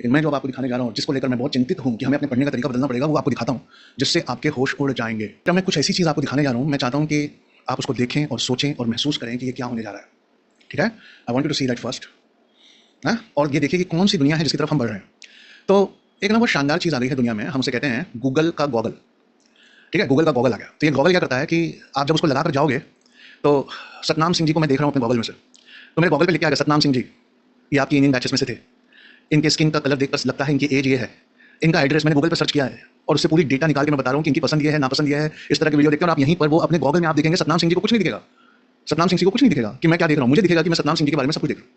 लेकिन मैं जो अब आपको दिखाने जा रहा हूँ, जिसको लेकर मैं बहुत चिंतित हूँ कि हमें अपने पढ़ने का तरीका बदलना पड़ेगा, वो आपको दिखाता हूँ, जिससे आपके होश उड़ जाएंगे। जब मैं कुछ ऐसी चीज़ आपको दिखाने जा रहा हूँ, मैं चाहता हूँ कि आप उसको देखें और सोचें और महसूस करें कि ये क्या होने जा रहा है। ठीक है, I want you to see that first. और ये देखिए कि कौन सी दुनिया है जिसकी तरफ हम बढ़ रहे हैं। तो एक ना बहुत शानदार चीज़ आ गई है दुनिया में, हम उसे कहते हैं गूगल का गॉगल। ठीक है, गूगल का गॉगल आ गया। तो ये गॉगल क्या करता है कि आप जब उसको लगा कर जाओगे, तो सतनाम सिंह जी को मैं देख रहा हूँ अपने गॉगल में से, तो मेरे गॉगल पे लिख के आ गया सतनाम सिंह जी, ये आपकी इंडियन बैचेस में से थे, इनके स्किन का कलर देखकर लगता है इनकी एज ये है, इनका एड्रेस मैंने गूगल पर सर्च किया है और उससे पूरी डेटा निकाल के मैं बता रहा हूँ कि इनकी पसंद ये है, नापसंद ये है। इस तरह की वीडियो देखते हैं और आप यहीं पर वो अपने गॉगल में आप देखेंगे, सतनाम सिंह जी को कुछ नहीं दिखेगा। सतनाम सिंह जी को कुछ नहीं दिखेगा कि मैं क्या देख रहा हूँ, मुझे दिखेगा कि मैं सतनाम सिंह जी के बारे में सब कुछ देख रहा हूँ।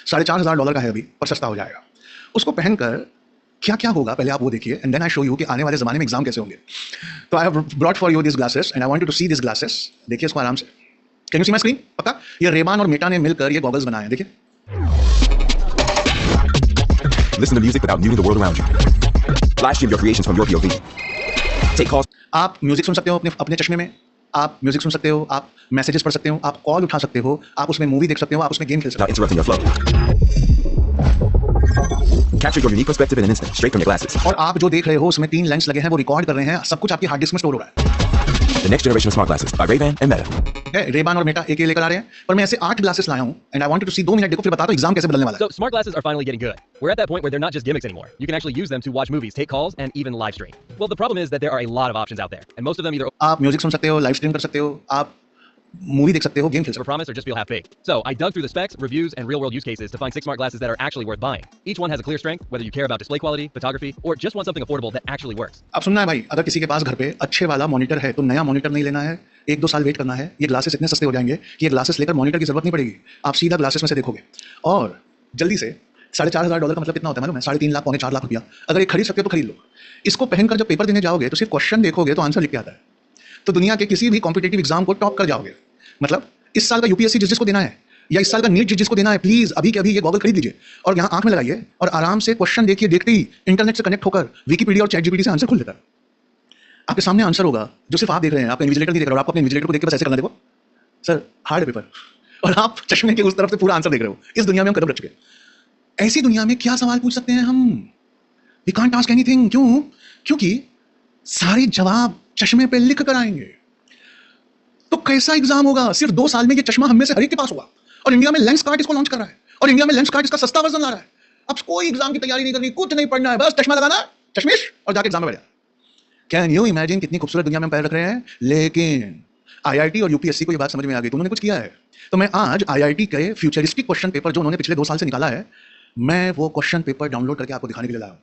$4,500 का है अभी, पर सस्ता हो जाएगा। उसको पहनकर क्या क्या होगा पहले आप वो देखिए, and then I show you कि आने वाले जमाने में एग्जाम कैसे होंगे। तो I have brought for you this glasses and I want you to see this glasses. देखिए इसको आराम से, can you see my screen? पक्का ये रेबान और मेटा ने मिलकर ये गॉगल्स बनाए हैं, देखिए। Listen to music without muting the world around you. Live stream your creations from your POV. Take calls. आप म्यूजिक सुन सकते हो अपने अपने चश्मे में, आप म्यूजिक सुन सकते हो, आप मैसेजेस पढ़ सकते हो, आप कॉल उठा सकते हो, आप उसमें मूवी देख सकते हो, आप उसमें गेम खेल सकते Without interrupting your flow. Capture your unique perspective in an instant, straight from your glasses. हो। और आप जो देख रहे हो उसमें 3 लेंस लगे हैं, वो रिकॉर्ड कर रहे हैं, सब कुछ आपकी हार्ड डिस्क में स्टोर हो रहा है। The next generation of smart glasses by Ray-Ban and Meta. Reban और मेटा एक ही लेकर आ रहे हैं, पर मैं ऐसे 8 ग्लासेस लाया हूं and I wanted to see. 2 minute देखो फिर बताता हूं एग्जाम कैसे बदलने वाला है। So smart glasses are finally getting good. We're at that point where they're not just gimmicks anymore. You can actually use them to watch movies, take calls, and even live stream. Well, the problem is that there are a lot of options out there, and most of them either आप music सुन सकते हो, live stream कर सकते हो, आप movie देख सकते हो, गेम खेल सकते overpromise or just feel half-baked. So I dug through the specs, reviews, and real-world use cases to find 6 smart glasses that are actually worth buying. Each one has a clear strength, whether you care about display quality, photography, or just want something affordable that actually works. हो। अब सुनना है भाई, अगर किसी के पास घर पे अच्छे वाला मॉनिटर है तो नया मॉनिटर नहीं लेना है, 1-2 साल वेट करना है। ये ग्लासेस इतने सस्ते हो जाएंगे कि ये ग्लासेस लेकर मॉनिटर की जरूरत नहीं पड़ेगी, आप सीधा ग्लासेस में से देखोगे। और जल्दी से $4,500 का मतलब कितना होता है मालूम है? 3.5 लाख, पौने 4 लाख रुपया। अगर ये खरीद सकते हो तो खरीद लो। इसको पहनकर जब पेपर देने जाओगे तो सिर्फ क्वेश्चन देखोगे तो आंसर लिख के आता है, तो दुनिया के किसी भी कॉम्पिटेटिव एग्जाम को टॉप कर जाओगे। मतलब इस साल का यूपीएससी जिसको देना है या इस साल का नीट जिसको देना है, प्लीज अभी के अभी ये गॉगल खरीद लीजिए और यहाँ आंख में लगाइए और आराम से क्वेश्चन देखिए। देखते ही इंटरनेट से कनेक्ट होकर विकिपीडिया और चैट जीपीटी से आंसर खुल देता है। आपके सामने आंसर होगा जो सिर्फ आप देख रहे हैं, आपका इन्विजिलेटर नहीं देख रहा, और आपको अपने इन्विजिलेटर को देख के बस ऐसे करना, देखो सर हार्ड है पेपर, और आप चश्मे के उस तरफ से पूरा आंसर देख रहे हो। इस दुनिया में हम कदम रख चुके हैं। ऐसी दुनिया में क्या सवाल पूछ सकते हैं हम? We can't ask anything. क्यों? क्योंकि सारे जवाब चश्मे पे लिख कर आएंगे। तो कैसा एग्जाम होगा? सिर्फ 2 साल में ये चश्मा हम में से हर एक के पास होगा, और इंडिया में लेंस कार्ट इसको लॉन्च कर रहा है, और इंडिया में लेंस कार्ट इसका सस्ता वर्जन ला रहा है। अब कोई एग्जाम की तैयारी नहीं करनी, कुछ नहीं पढ़ना है, बस चश्मा लगाना है, चश्मिश, और जाके एग्जाम में बैठ जाना। कैन यू इमेजिन कितनी खूबसूरत दुनिया में पैर रख रहे हैं? लेकिन आईआईटी और यूपीएससी को ये बात समझ में आ गई तो उन्होंने कुछ किया है। तो मैं आज आईआईटी के फ्यूचरिस्टिक क्वेश्चन पेपर जो उन्होंने पिछले 2 साल से निकाला है, मैं वो क्वेश्चन पेपर डाउनलोड करके आपको दिखाने के लिए लाया हूं।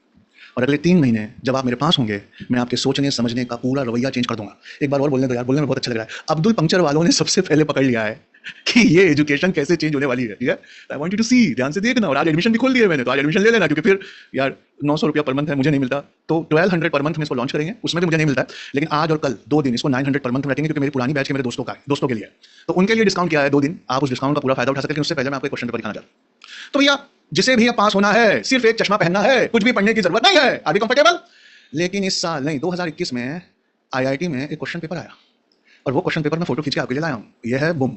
और अगले 3 महीने जब आप मेरे पास होंगे, मैं आपके सोचने समझने का पूरा रवैया चेंज कर दूंगा। एक बार और बोलने दो यार, बोलने में बहुत अच्छा लग रहा है। अब्दुल पंक्चर वालों ने सबसे पहले पकड़ लिया है कि ये एजुकेशन कैसे चेंज होने वाली है। ठीक है, आई वांट यू टू सी, ध्यान से देखना। और आज एडमिशन भी खोल दिए मैंने, तो आज एडमिशन ले लेना, क्योंकि फिर यार 900 रुपया पर मंथ है, मुझे नहीं मिलता, तो 1200 पर मंथ में इसको लॉन्च करेंगे, उसमें भी मुझे नहीं मिलता है। लेकिन आज और कल 2 दिन इसको 900 पर मंथ में रखेंगे, क्योंकि मेरी पुरानी बैच के मेरे दोस्तों के लिए, तो उनके लिए डिस्काउंट किया है 2 दिन। आप उस डिस्काउंट का पूरा फायदा उठा सकते हैं। उससे पहले मैं आपको क्वेश्चन पेपर दिखाना चाहता हूं। तो भैया जिसे भी पास होना है, सिर्फ एक चश्मा पहनना है, कुछ भी पढ़ने की जरूरत नहीं है। Are you comfortable? लेकिन इस साल नहीं, 2021 में आईआईटी में एक क्वेश्चन पेपर आया, और वो क्वेश्चन पेपर मैं फोटो खींच के आपके लिए लाया हूं। यह है बुम।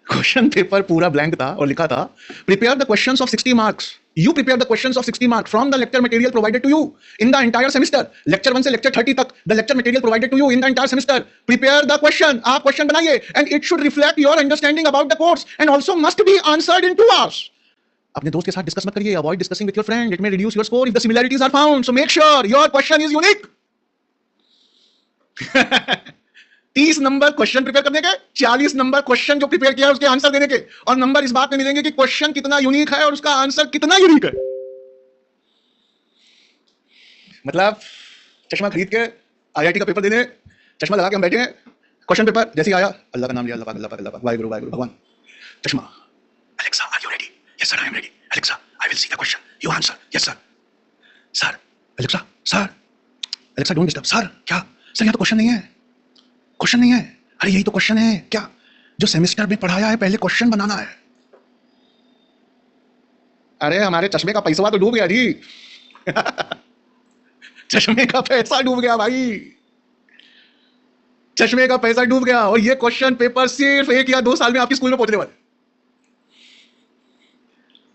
क्वेश्चन पेपर पूरा ब्लैंक था और लिखा था, prepare the questions of 60 marks. You prepare the questions of 60 marks from the lecture material provided to you in the entire semester. Lecture 1 से lecture 30 तक the lecture material provided to you in the entire semester. Prepare the question. आप question बनाइए, and it should reflect your understanding about the course and also must be answered in 2 hours. अपने दोस्त के साथ discuss मत करिए, avoid discussing with your friend. It may reduce your score if the similarities are found. So make sure your question is unique. 30 number question prepare करने के, 40 number question जो prepare किया है उसके आंसर देने के, और नंबर इस बात में मिलेंगे कि क्वेश्चन कितना यूनिक है और उसका आंसर कितना यूनिक है। मतलब चश्मा खरीद के आईआईटी का पेपर देने, चश्मा लगा के हम बैठे हैं, क्वेश्चन पेपर जैसे ही आया, अल्लाह का नाम लिया, अल्लाह पाक, अल्लाह पाक, अल्लाह पाक, वाहिगुरु वाहिगुरु भगवान, चश्मा, Alexa are you ready? Yes sir I am ready. Alexa I will see the question, you answer. Yes sir. Sir Alexa, sir Alexa don't disturb. Sir क्या? सर यहाँ तो क्वेश्चन नहीं है, क्वेश्चन नहीं है। अरे यही तो क्वेश्चन है क्या जो सेमेस्टर में पढ़ाया है, पहले क्वेश्चन बनाना है। अरे हमारे चश्मे का पैसा तो डूब गया जी। चश्मे का पैसा डूब गया भाई, चश्मे का पैसा डूब गया, और ये क्वेश्चन पेपर सिर्फ 1 या 2 साल में आपकी स्कूल में पहुंचने वाले।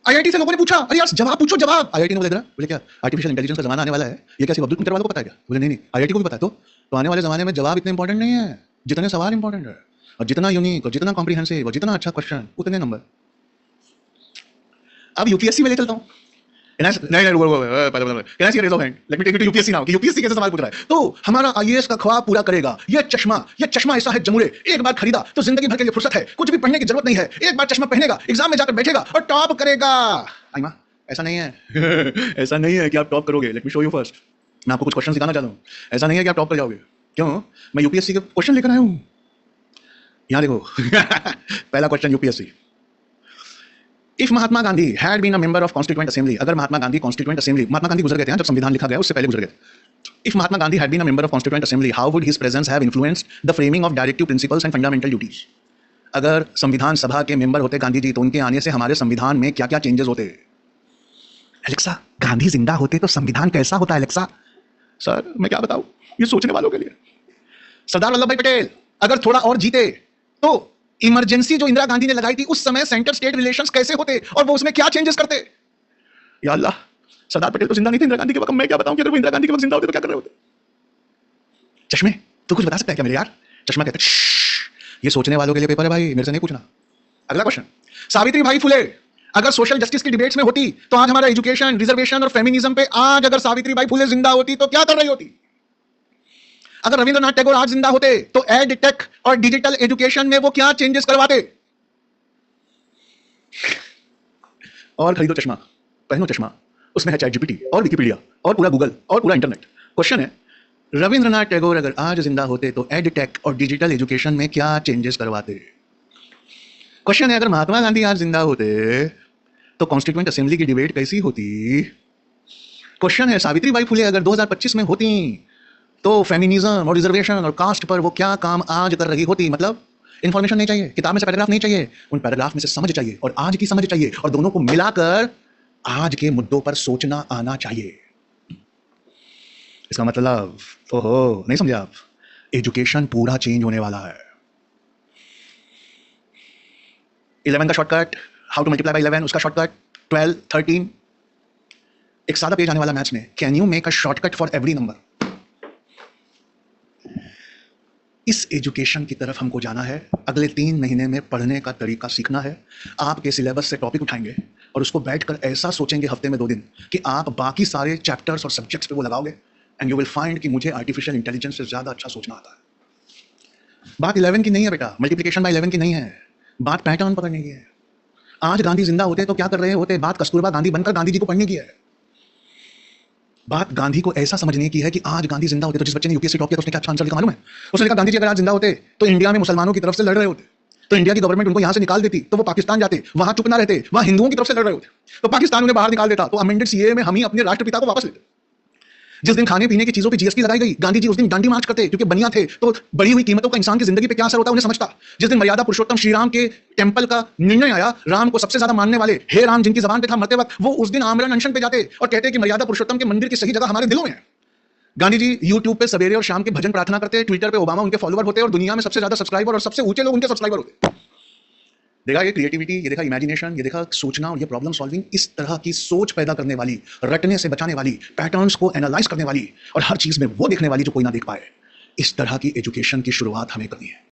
आईआईटी से लोगों ने पूछा, अरे यार जवाब पूछो जवाब। आईआईटी ने बोले बोले क्या आर्टिफिशियल इंटेलिजेंस का जमाना आने वाला है, ये क्या सिर्फ अब्दुल कलाम वालों को पता है क्या? बोले नहीं आईआईटी को भी पता है। तो आने वाले जमाने में जवाब इतने इंपॉर्टेंट नहीं है जितने सवाल इंपॉर्टेंट है, और जितना यूनिक और जितना कॉम्प्रिहेंसिव और जितना अच्छा क्वेश्चन उतने नंबर। अब यूपीएससी में ले चलता हूँ। यूपीएससी नाउ कि यूपीएससी कैसे सवाल पूछ रहा है। तो हमारा आईएएस का ख्वाब पूरा करेगा ये चश्मा ऐसा है जमुरे, एक बार खरीदा तो जिंदगी भर के लिए फुर्सत है, कुछ भी पढ़ने की जरूरत नहीं है, एक बार चश्मा पहनेगा एग्जाम में जाकर बैठेगा और टॉप करेगा। आई मां ऐसा नहीं है ऐसा नहीं है कि आप टॉप करोगे। Let me show you first. मैं आपको कुछ क्वेश्चन दिखाना चाहता हूँ। ऐसा नहीं है कि आप टॉप कर जाओगे। क्यों? मैं यूपीएससी के क्वेश्चन लेकर आया हूँ। यहां देखो पहला question UPSC. If Mahatma Gandhi had been a member of constituent assembly, अगर महात्मा गांधी कॉन्स्टिट्यूएंट असेंबली, महात्मा गांधी गुजर गए थे जब संविधान लिखा गया, उससे पहले गुजर गए थे। If Mahatma Gandhi had been a member of constituent assembly, how would his presence have influenced the framing of directive principles and fundamental duties. अगर संविधान सभा के मेंबर होते गांधी जी तो उनके आने से हमारे संविधान में क्या क्या चेंजेस होते। एलेक्सा, गांधी जिंदा होते तो संविधान कैसा होता? एलेक्सा, सर मैं क्या बताऊं, ये सोचने वालों के लिए। सरदार वल्लभ भाई पटेल अगर थोड़ा और जीते तो इमरजेंसी जो इंदिरा गांधी ने लगाई थी उस समय सेंटर स्टेट रिलेशंस कैसे होते और वो उसमें क्या चेंजेस करते। या अल्लाह, सरदार पटेल तो जिंदा नहीं थे इंदिरा गांधी के वक्त, मैं क्या बताऊं कि अगर वो इंदिरा गांधी के वक्त जिंदा होते तो क्या कर रहे होते। चश्मे, तू कुछ बता सकता है क्या मेरे यार? चश्मा कहता है ये सोचने वालों के लिए पेपर है भाई, मेरे से नहीं पूछना। अगला क्वेश्चन, सावित्री बाई फुले अगर सोशल जस्टिस की डिबेट्स में होती तो आज हमारा एजुकेशन, रिजर्वेशन और फेमिनिज्म पे, आज अगर सावित्री बाई फुले जिंदा होती तो क्या कर रही होती। अगर रविंद्रनाथ टैगोर आज जिंदा होते तो एड टेक और डिजिटल एजुकेशन में वो क्या चेंजेस करवाते। और खरीदो चश्मा, पहनो चश्मा, उसमें है चैट जीपीटी और विकिपीडिया और पूरा गूगल और पूरा इंटरनेट। क्वेश्चन है, रविंद्रनाथ टैगोर अगर आज जिंदा होते तो एड टेक और डिजिटल एजुकेशन में क्या चेंजेस करवाते। क्वेश्चन है, अगर महात्मा गांधी आज जिंदा होते तो कॉन्स्टिट्यूएंट असेंबली की डिबेट कैसी होती। क्वेश्चन है, सावित्री बाई फुले अगर 2025 में होती तो फेमिनिज्म और रिजर्वेशन और कास्ट पर वो क्या काम आज कर रही होती। मतलब इंफॉर्मेशन नहीं चाहिए, किताब में से पैराग्राफ नहीं चाहिए, उन पैराग्राफ में से समझ चाहिए और आज की समझ चाहिए, और दोनों को मिलाकर आज के मुद्दों पर सोचना आना चाहिए। इसका मतलब, ओहो नहीं समझे आप, एजुकेशन पूरा चेंज होने वाला है। 11 का shortcut, how to multiply by 11, उसका शॉर्टकट 12, 13। एक सादा पेज आने वाला मैथ्स में, can you make a shortcut for every number. इस एजुकेशन की तरफ हमको जाना है। अगले 3 महीने में पढ़ने का तरीका सीखना है। आपके सिलेबस से टॉपिक उठाएंगे और उसको बैठकर ऐसा सोचेंगे हफ्ते में 2 दिन कि आप बाकी सारे चैप्टर्स और सब्जेक्ट्स पे वो लगाओगे, एंड यू विल फाइंड कि मुझे आर्टिफिशियल इंटेलिजेंस से ज्यादा अच्छा सोचना आता है। बात 11 की नहीं है बेटा, मल्टीप्लिकेशन बाय 11 की नहीं है, बात पैटर्न पकड़ने की है। आज गांधी जिंदा होते तो क्या कर रहे होते, बात कस्तूरबा गांधी बनकर गांधी जी को पढ़ने की है। बात गांधी को ऐसा समझने की है कि आज गांधी जिंदा होते तो जिस बच्चे ने यूपीएससी टॉप किया तो उसने क्या अच्छा आंसर लिखा मालूम है? उसने लिखा, गांधी जी अगर आज जिंदा होते तो इंडिया में मुसलमानों की तरफ से लड़ रहे होते, तो इंडिया की गवर्नमेंट उनको यहां से निकाल देती, तो वो पाकिस्तान जाते, वहां चुप ना रहते, वहां हिंदुओं की तरफ से लड़ रहे होते, तो पाकिस्तान उन्हें बाहर निकाल देता, तो अमेंडेड सीए में हम ही अपने राष्ट्रपिता को वापस लेते। जिस दिन खाने पीने की चीजों पे जीएसटी लगाई गई, गांधी जी उस दिन डांडी मार्च करते, क्योंकि बनिया थे तो बढ़ी हुई कीमतों का इंसान की जिंदगी पे क्या असर होता है उन्हें समझता। जिस दिन मर्यादा पुरुषोत्तम श्री राम के टेंपल का निर्णय आया, राम को सबसे ज्यादा मानने वाले हे राम जिनकी जबान पे था मरते वक्त, वो उस दिन आमरण अनशन पे जाते और कहते कि मर्यादा पुरुषोत्तम के मंदिर की सही जगह हमारे दिलों में है। गांधी जी यूट्यूब पे सवेरे और शाम के भजन प्रार्थना करते, ट्विटर पे ओबामा उनके फॉलोअर होते और दुनिया में सबसे ज्यादा सब्सक्राइबर और सबसे ऊंचे लोग उनके सब्सक्राइबर होते। देखा ये क्रिएटिविटी, ये देखा इमेजिनेशन, ये देखा सोचना और ये प्रॉब्लम सॉल्विंग। इस तरह की सोच पैदा करने वाली, रटने से बचाने वाली, पैटर्न्स को एनालाइज करने वाली और हर चीज में वो देखने वाली जो कोई ना देख पाए, इस तरह की एजुकेशन की शुरुआत हमें करनी है।